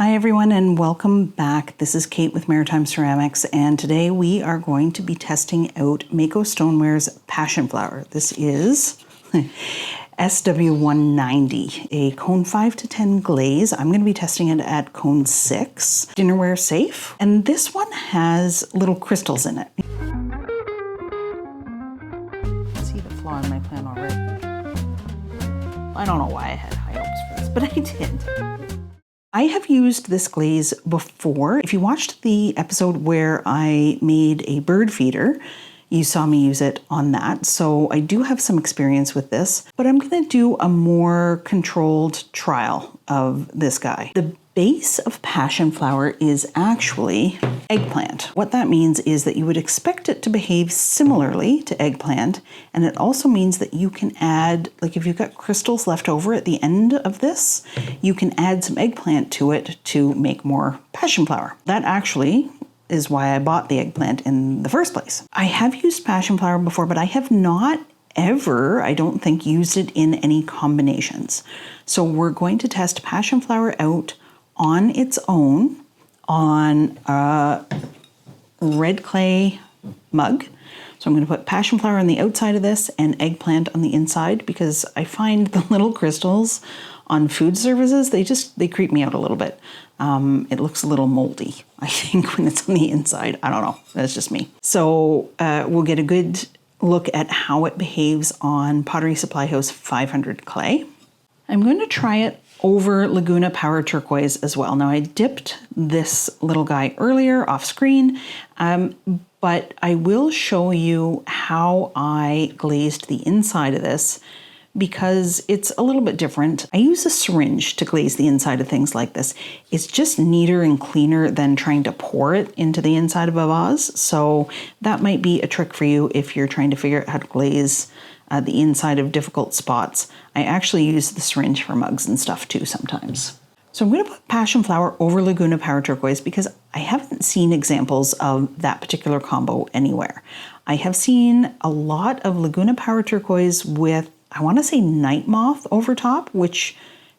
Hi everyone and welcome back. This is Kate with Maritime Ceramics, and today we are going to be testing out Mayco Stoneware's Passion Flower. This is SW190, a cone 5 to 10 glaze. I'm going to be testing it at cone 6, dinnerware safe, and this one has little crystals in it. See the flaw in my plan already. I don't know why I had high hopes for this, but I did. I have used this glaze before. If you watched the episode where I made a bird feeder, you saw me use it on that. So I do have some experience with this, but I'm gonna do a more controlled trial of this guy. The base of passion flower is actually eggplant. What that means is that you would expect it to behave similarly to eggplant, and it also means that you can add, like if you've got crystals left over at the end of this, you can add some eggplant to it to make more passion flower. That actually is why I bought the eggplant in the first place. I have used passion flower before, but I have not ever, I don't think, used it in any combinations. So we're going to test passion flower out on its own on a red clay mug. So I'm going to put passion flower on the outside of this and eggplant on the inside, because I find the little crystals on food services, they creep me out a little bit. It looks a little moldy, I think, when it's on the inside. I don't know, that's just me. So we'll get a good look at how it behaves on Pottery Supply House 500 clay. I'm going to try it over Laguna Power Turquoise as well. Now I dipped this little guy earlier off screen, but I will show you how I glazed the inside of this, because it's a little bit different. I use a syringe to glaze the inside of things like this. It's just neater and cleaner than trying to pour it into the inside of a vase. So that might be a trick for you if you're trying to figure out how to glaze the inside of difficult spots. I actually use the syringe for mugs and stuff too sometimes. So I'm going to put passion flower over Laguna Power Turquoise because I haven't seen examples of that particular combo anywhere. I have seen a lot of Laguna Power Turquoise with, I want to say, night moth over top, which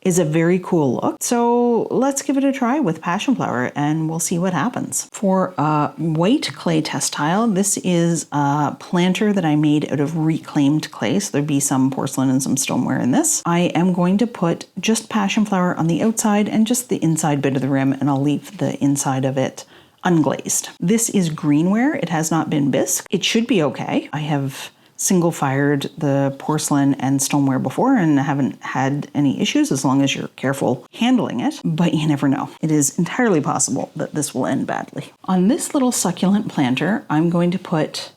is a very cool look. So let's give it a try with passion flower and we'll see what happens. For a white clay test tile, this is a planter that I made out of reclaimed clay. So there'd be some porcelain and some stoneware in this. I am going to put just passion flower on the outside and just the inside bit of the rim, and I'll leave the inside of it unglazed. This is greenware. It has not been bisque. It should be okay. I have single fired the porcelain and stoneware before and haven't had any issues, as long as you're careful handling it, but you never know. It is entirely possible that this will end badly. On this little succulent planter, I'm going to put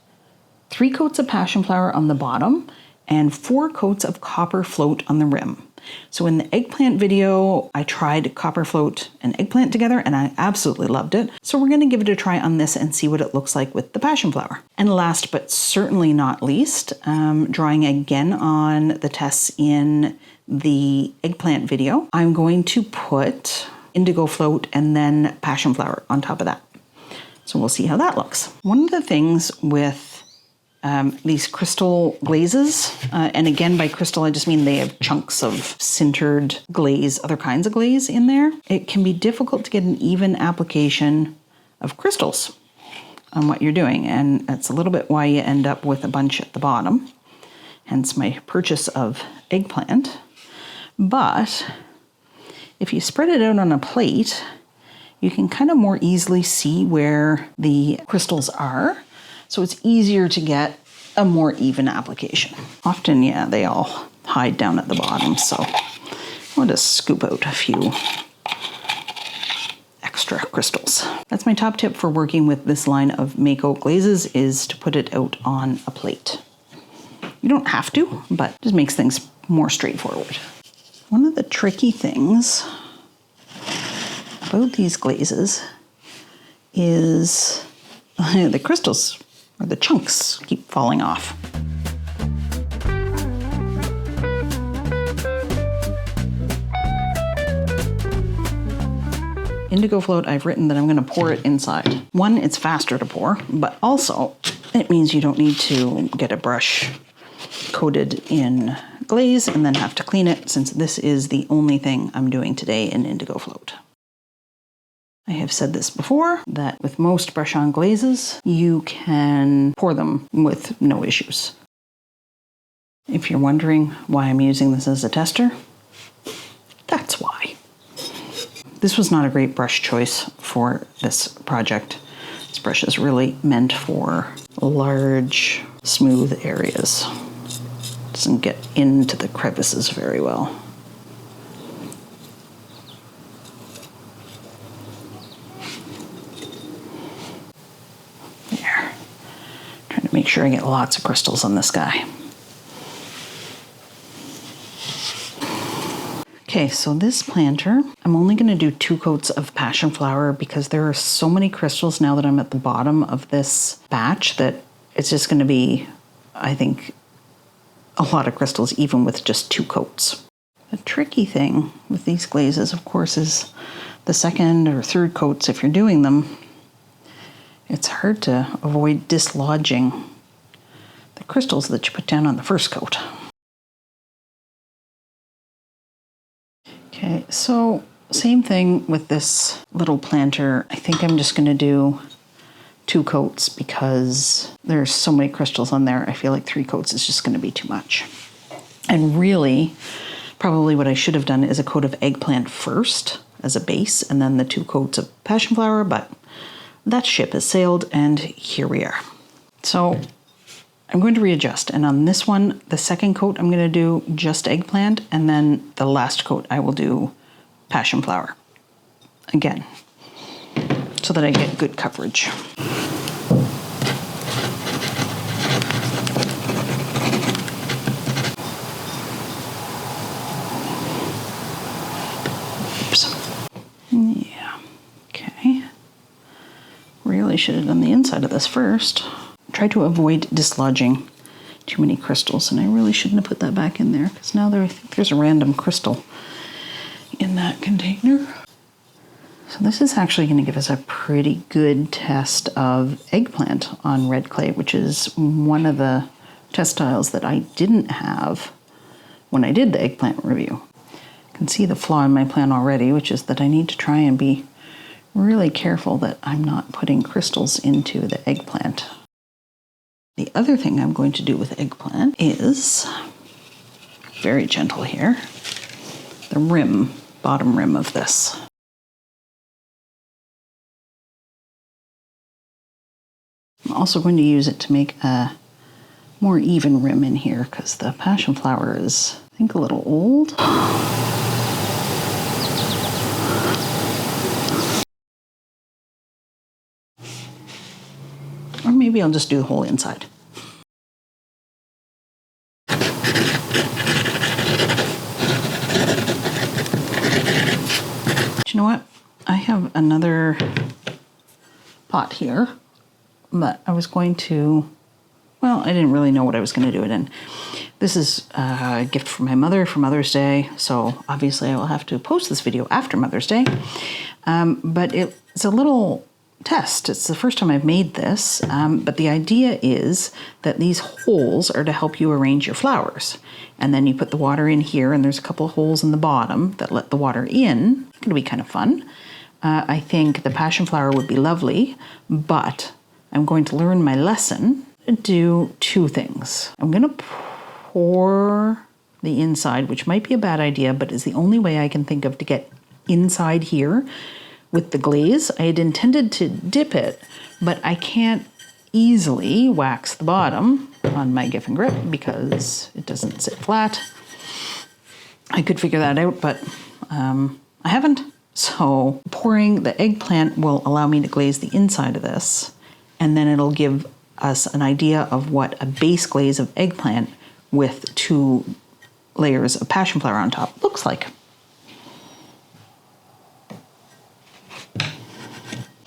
3 coats of passion flower on the bottom and 4 coats of copper float on the rim. So in the eggplant video, I tried copper float and eggplant together and I absolutely loved it. So we're going to give it a try on this and see what it looks like with the passion flower. And last but certainly not least, drawing again on the tests in the eggplant video, I'm going to put indigo float and then passion flower on top of that. So we'll see how that looks. One of the things with these crystal glazes, and again by crystal I just mean they have chunks of sintered glaze, other kinds of glaze in there. It can be difficult to get an even application of crystals on what you're doing, and that's a little bit why you end up with a bunch at the bottom, hence my purchase of eggplant. But if you spread it out on a plate, you can kind of more easily see where the crystals are. So it's easier to get a more even application. Often, yeah, they all hide down at the bottom, so I'll just scoop out a few extra crystals. That's my top tip for working with this line of Mayco glazes, is to put it out on a plate. You don't have to, but it just makes things more straightforward. One of the tricky things about these glazes is the crystals, or the chunks, keep falling off. Indigo float, I've written that I'm going to pour it inside. One, it's faster to pour, but also it means you don't need to get a brush coated in glaze and then have to clean it, since this is the only thing I'm doing today in indigo float. I have said this before, that with most brush-on glazes, you can pour them with no issues. If you're wondering why I'm using this as a tester, that's why. This was not a great brush choice for this project. This brush is really meant for large, smooth areas. It doesn't get into the crevices very well. There. Trying to make sure I get lots of crystals on this guy. Okay, so this planter, I'm only going to do 2 coats of passion flower because there are so many crystals now that I'm at the bottom of this batch that it's just going to be, I think, a lot of crystals even with just 2 coats. The tricky thing with these glazes, of course, is the 2nd or 3rd coats. If you're doing them, it's hard to avoid dislodging the crystals that you put down on the 1st coat. Okay, so same thing with this little planter. I think I'm just going to do 2 coats because there's so many crystals on there. I feel like 3 coats is just going to be too much. And really, probably what I should have done is a coat of eggplant first as a base and then the 2 coats of passion flower, but that ship has sailed and here we are. So I'm going to readjust, and on this one, the 2nd coat, I'm going to do just eggplant, and then the last coat, I will do passion flower again, so that I get good coverage. Oops. Yeah, okay. Really should have done the inside of this first. Try to avoid dislodging too many crystals, and I really shouldn't have put that back in there because now I think there's a random crystal in that container. So this is actually going to give us a pretty good test of eggplant on red clay, which is one of the test styles that I didn't have when I did the eggplant review. You can see the flaw in my plan already, which is that I need to try and be really careful that I'm not putting crystals into the eggplant. The other thing I'm going to do with eggplant is, very gentle here, the rim, bottom rim of this. I'm also going to use it to make a more even rim in here because the passion flower is, I think, a little old. Or maybe I'll just do the whole inside. But you know what? I have another pot here, but I was going to, well, I didn't really know what I was going to do it in. This is a gift from my mother for Mother's Day, so obviously I will have to post this video after Mother's Day. But it's a little test. It's the first time I've made this, but the idea is that these holes are to help you arrange your flowers. And then you put the water in here, and there's a couple of holes in the bottom that let the water in. It's going to be kind of fun. I think the passion flower would be lovely, but I'm going to learn my lesson to do 2 things. I'm going to pour the inside, which might be a bad idea, but is the only way I can think of to get inside here with the glaze. I had intended to dip it, but I can't easily wax the bottom on my Giff and Grip because it doesn't sit flat. I could figure that out, but I haven't. So pouring the eggplant will allow me to glaze the inside of this, and then it'll give us an idea of what a base glaze of eggplant with 2 layers of passion flower on top looks like.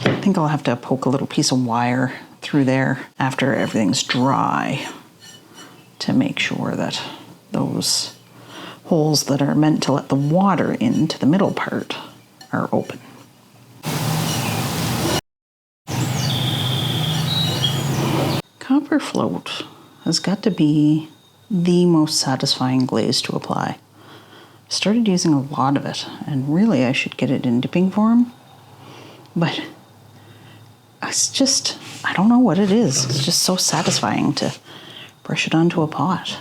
I think I'll have to poke a little piece of wire through there after everything's dry to make sure that those holes that are meant to let the water into the middle part are open. Copper Float has got to be the most satisfying glaze to apply. I started using a lot of it, and really I should get it in dipping form but it's just, I don't know what it is. It's just so satisfying to brush it onto a pot.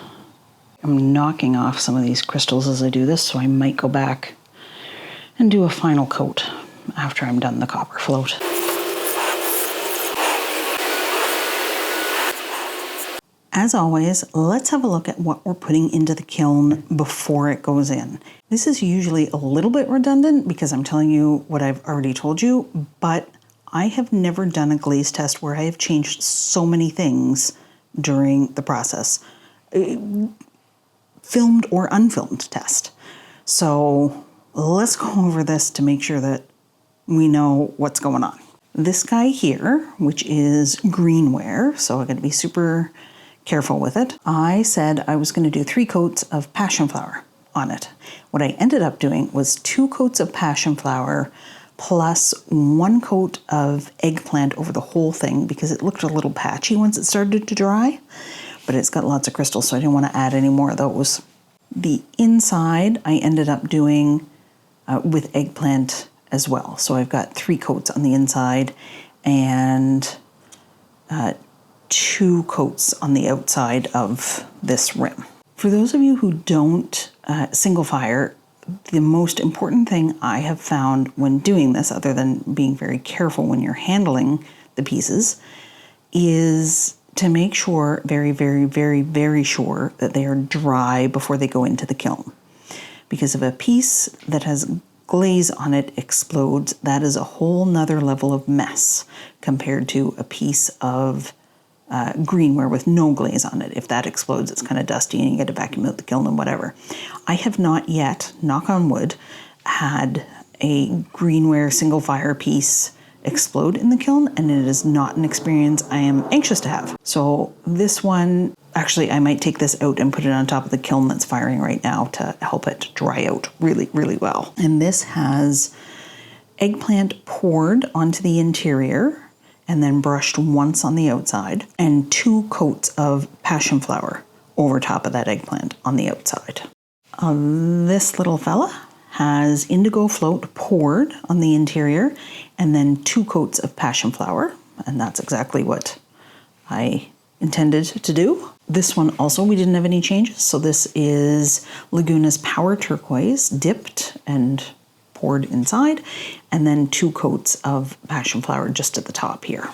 I'm knocking off some of these crystals as I do this, so I might go back and do a final coat after I'm done the copper float. As always, let's have a look at what we're putting into the kiln before it goes in. This is usually a little bit redundant because I'm telling you what I've already told you, but I have never done a glaze test where I have changed so many things during the process. Filmed or unfilmed test. So let's go over this to make sure that we know what's going on. This guy here, which is greenware, so I got to be super careful with it. I said I was going to do 3 coats of passion flower on it. What I ended up doing was 2 coats of passion flower plus 1 coat of eggplant over the whole thing because it looked a little patchy once it started to dry. But it's got lots of crystals, so I didn't want to add any more of those. The inside I ended up doing with eggplant as well. So I've got 3 coats on the inside and 2 coats on the outside of this rim. For those of you who don't single fire, the most important thing I have found when doing this, other than being very careful when you're handling the pieces, is to make sure, very, very, very, very sure that they are dry before they go into the kiln. Because if a piece that has glaze on it explodes, that is a whole nother level of mess compared to a piece of greenware with no glaze on it. If that explodes, it's kind of dusty and you get to vacuum out the kiln and whatever. I have not yet, knock on wood, had a greenware single fire piece explode in the kiln, and it is not an experience I am anxious to have. So this one, actually I might take this out and put it on top of the kiln that's firing right now to help it dry out really, really well. And this has eggplant poured onto the interior and then brushed once on the outside, and 2 coats of passion flower over top of that eggplant on the outside. This little fella has indigo float poured on the interior and then 2 coats of passion flower, and that's exactly what I intended to do. This one also, we didn't have any changes, so this is Laguna's Power Turquoise, dipped and poured inside, and then 2 coats of passion flower just at the top here.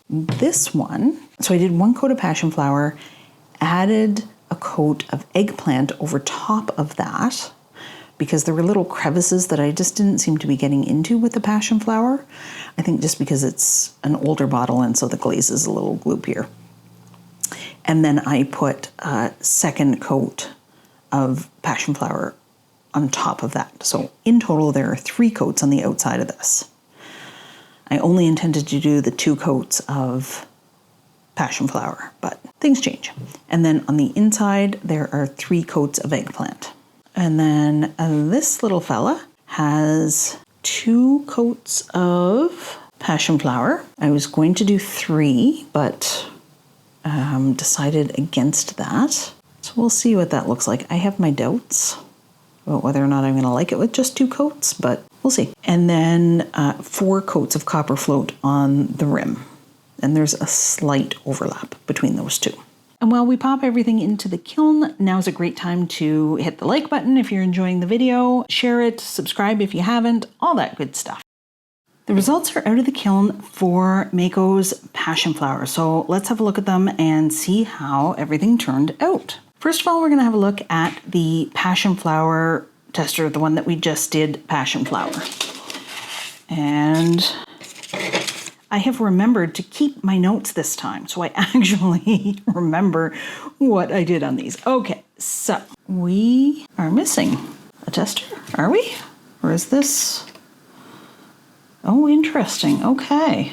This one, so I did 1 coat of passion flower, added a coat of eggplant over top of that, because there were little crevices that I just didn't seem to be getting into with the passion flower. I think just because it's an older bottle and so the glaze is a little gloopier. And then I put a 2nd coat of passion flower on top of that. So in total, there are 3 coats on the outside of this. I only intended to do the 2 coats of passion flower, but things change. And then on the inside, there are 3 coats of eggplant. And then this little fella has 2 coats of passion flower. I was going to do 3, but decided against that. So we'll see what that looks like. I have my doubts about whether or not I'm going to like it with just 2 coats, but we'll see. And then 4 coats of copper float on the rim. And there's a slight overlap between those 2. And while we pop everything into the kiln, now's a great time to hit the like button if you're enjoying the video, share it, subscribe if you haven't, all that good stuff. The results are out of the kiln for Mayco's passion flower, so let's have a look at them and see how everything turned out. First of all, we're going to have a look at the passion flower tester, the one that we just did passion flower. And I have remembered to keep my notes this time, so I actually remember what I did on these. Okay, so we are missing a tester, are we? Or is this? Oh, interesting. Okay.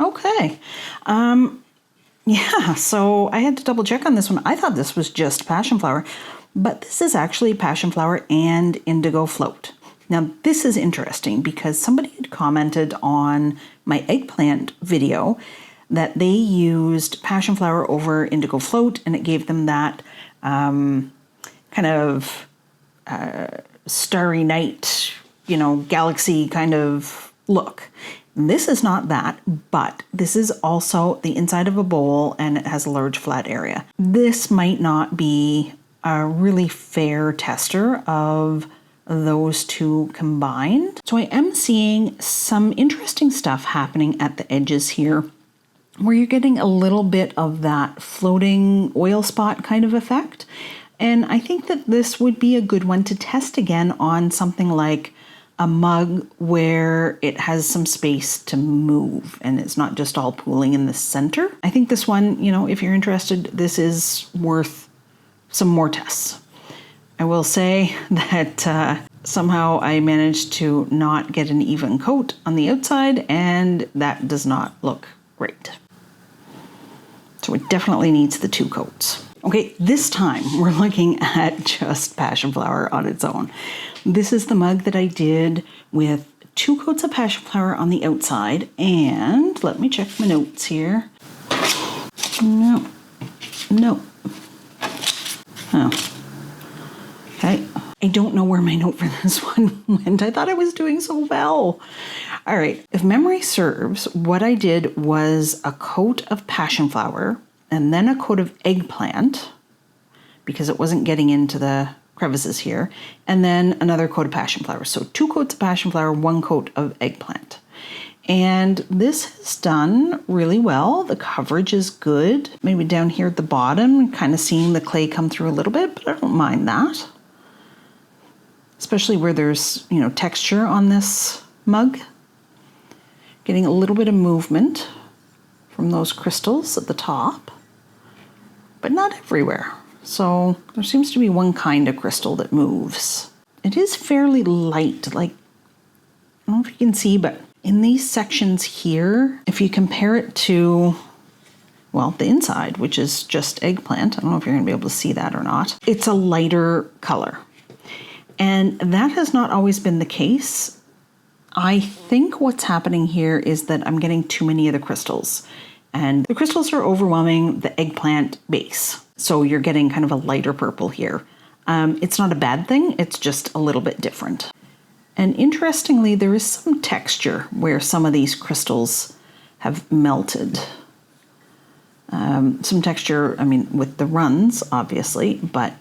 Okay. Yeah, so I had to double check on this one. I thought this was just passion flower, but this is actually passion flower and indigo float. Now, this is interesting because somebody had commented on my eggplant video that they used passion flower over indigo float, and it gave them that kind of starry night, you know, galaxy kind of look. This is not that, but this is also the inside of a bowl and it has a large flat area. This might not be a really fair tester of those two combined. So I am seeing some interesting stuff happening at the edges here, where you're getting a little bit of that floating oil spot kind of effect. And I think that this would be a good one to test again on something like a mug where it has some space to move and it's not just all pooling in the center. I think this one, you know, if you're interested, this is worth some more tests. I will say that somehow I managed to not get an even coat on the outside, and that does not look great. So it definitely needs the 2 coats. Okay, this time we're looking at just passion flower on its own. This is the mug that I did with 2 coats of passion flower on the outside, and let me check my notes here. No. Oh. Okay. I don't know where my note for this one went. I thought I was doing so well. All right. If memory serves, what I did was a coat of passion flower and then a coat of eggplant, because it wasn't getting into the crevices here, and then another coat of passion flower. So 2 coats of passion flower, 1 coat of eggplant. And this has done really well. The coverage is good. Maybe down here at the bottom, kind of seeing the clay come through a little bit, but I don't mind that. Especially where there's, you know, texture on this mug. Getting a little bit of movement from those crystals at the top, but not everywhere. So there seems to be one kind of crystal that moves. It is fairly light, like, I don't know if you can see, but in these sections here, if you compare it to, well, the inside, which is just eggplant, I don't know if you're going to be able to see that or not, it's a lighter color. And that has not always been the case. I think what's happening here is that I'm getting too many of the crystals. And the crystals are overwhelming the eggplant base. So you're getting kind of a lighter purple here. It's not a bad thing, it's just a little bit different. And interestingly, there is some texture where some of these crystals have melted. Some texture, I mean, with the runs, obviously, but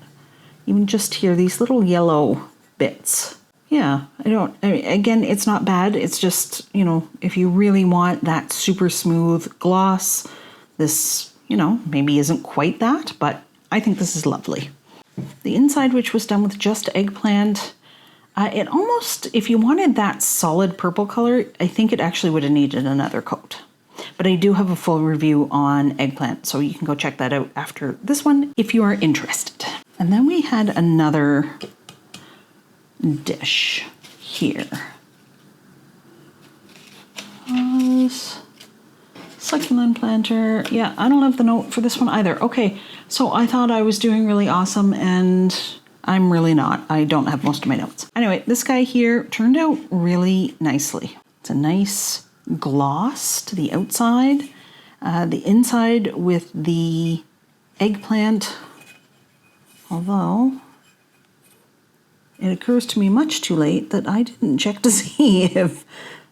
even just here, these little yellow bits. Yeah, I mean, again, it's not bad. It's just, you know, if you really want that super smooth gloss, this, you know, maybe isn't quite that, but I think this is lovely. The inside, which was done with just eggplant, it almost, if you wanted that solid purple color, I think it actually would have needed another coat. But I do have a full review on eggplant, so you can go check that out after this one if you are interested. And then we had another dish here. Succulent planter. Yeah, I don't have the note for this one either. Okay, so I thought I was doing really awesome and I'm really not. I don't have most of my notes. Anyway, this guy here turned out really nicely. It's a nice gloss to the outside. The inside with the eggplant, although it occurs to me much too late that I didn't check to see if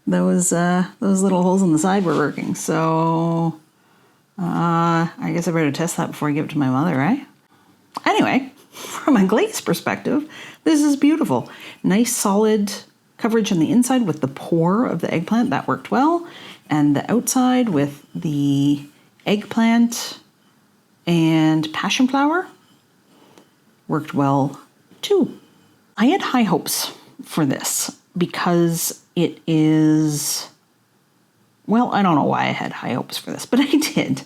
those little holes in the side were working. So I guess I better test that before I give it to my mother, right? Anyway, from a glaze perspective, this is beautiful. Nice solid coverage on the inside with the pore of the eggplant, that worked well. And the outside with the eggplant and passion flower worked well too. I had high hopes for this because it is, well, I don't know why I had high hopes for this, but I did.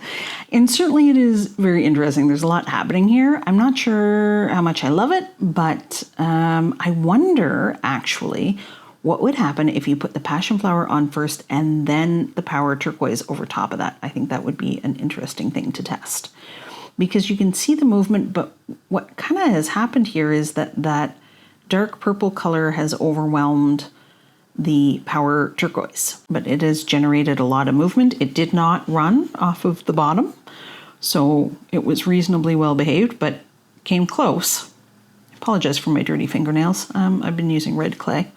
And certainly it is very interesting. There's a lot happening here. I'm not sure how much I love it, but I wonder actually what would happen if you put the passion flower on first and then the Power Turquoise over top of that. I think that would be an interesting thing to test because you can see the movement, but what kind of has happened here is that dark purple color has overwhelmed the Power Turquoise, but it has generated a lot of movement. It did not run off of the bottom, so it was reasonably well behaved, but came close. Apologize for my dirty fingernails. I've been using red clay,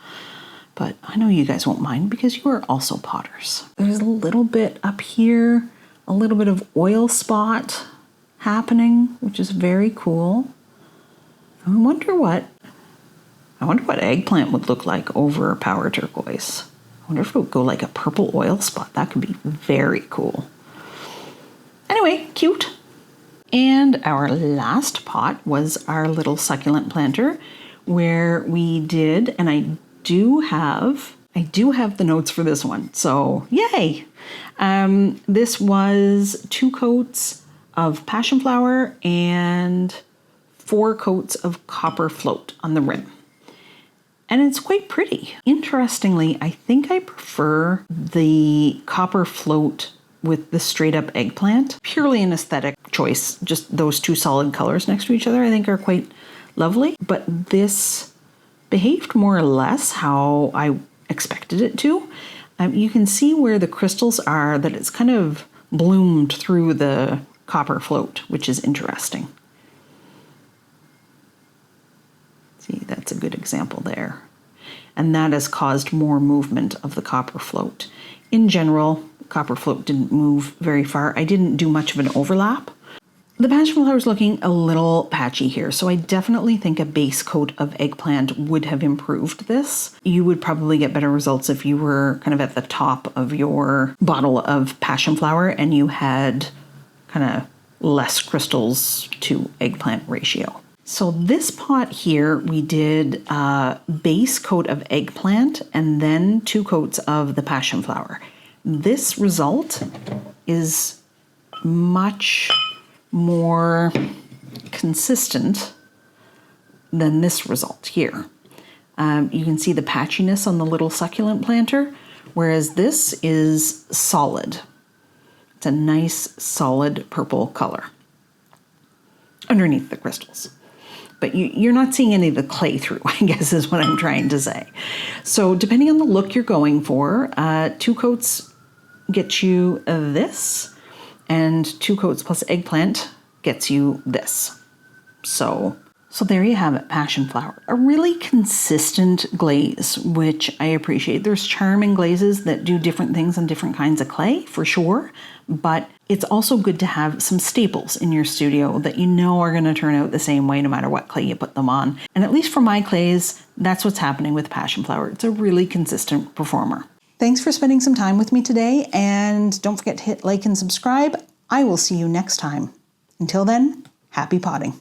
but I know you guys won't mind because you are also potters. There's a little bit up here, a little bit of oil spot happening, which is very cool. I wonder what eggplant would look like over Power Turquoise. I wonder if it would go like a purple oil spot. That could be very cool. Anyway, cute. And our last pot was our little succulent planter where we did, and I do have the notes for this one, so yay! This was 2 coats of passion flower and 4 coats of copper float on the rim. And it's quite pretty. Interestingly, I think I prefer the copper float with the straight up eggplant. Purely an aesthetic choice. Just those 2 solid colors next to each other I think are quite lovely. But this behaved more or less how I expected it to. You can see where the crystals are, that it's kind of bloomed through the copper float, which is interesting. See, that's a good example there. And that has caused more movement of the copper float. In general, copper float didn't move very far. I didn't do much of an overlap. The passion flower is looking a little patchy here, so I definitely think a base coat of eggplant would have improved this. You would probably get better results if you were kind of at the top of your bottle of passion flower and you had kind of less crystals to eggplant ratio. So this pot here, we did a base coat of eggplant and then 2 coats of the passion flower. This result is much more consistent than this result here. You can see the patchiness on the little succulent planter, whereas this is solid. It's a nice solid purple color underneath the crystals. But you're not seeing any of the clay through, I guess is what I'm trying to say. So depending on the look you're going for, 2 coats gets you this, and 2 coats plus eggplant gets you this. So there you have it, passion flower. A really consistent glaze, which I appreciate. There's charm in glazes that do different things on different kinds of clay, for sure, but it's also good to have some staples in your studio that you know are going to turn out the same way no matter what clay you put them on. And at least for my clays, that's what's happening with passion flower. It's a really consistent performer. Thanks for spending some time with me today, and don't forget to hit like and subscribe. I will see you next time. Until then, happy potting.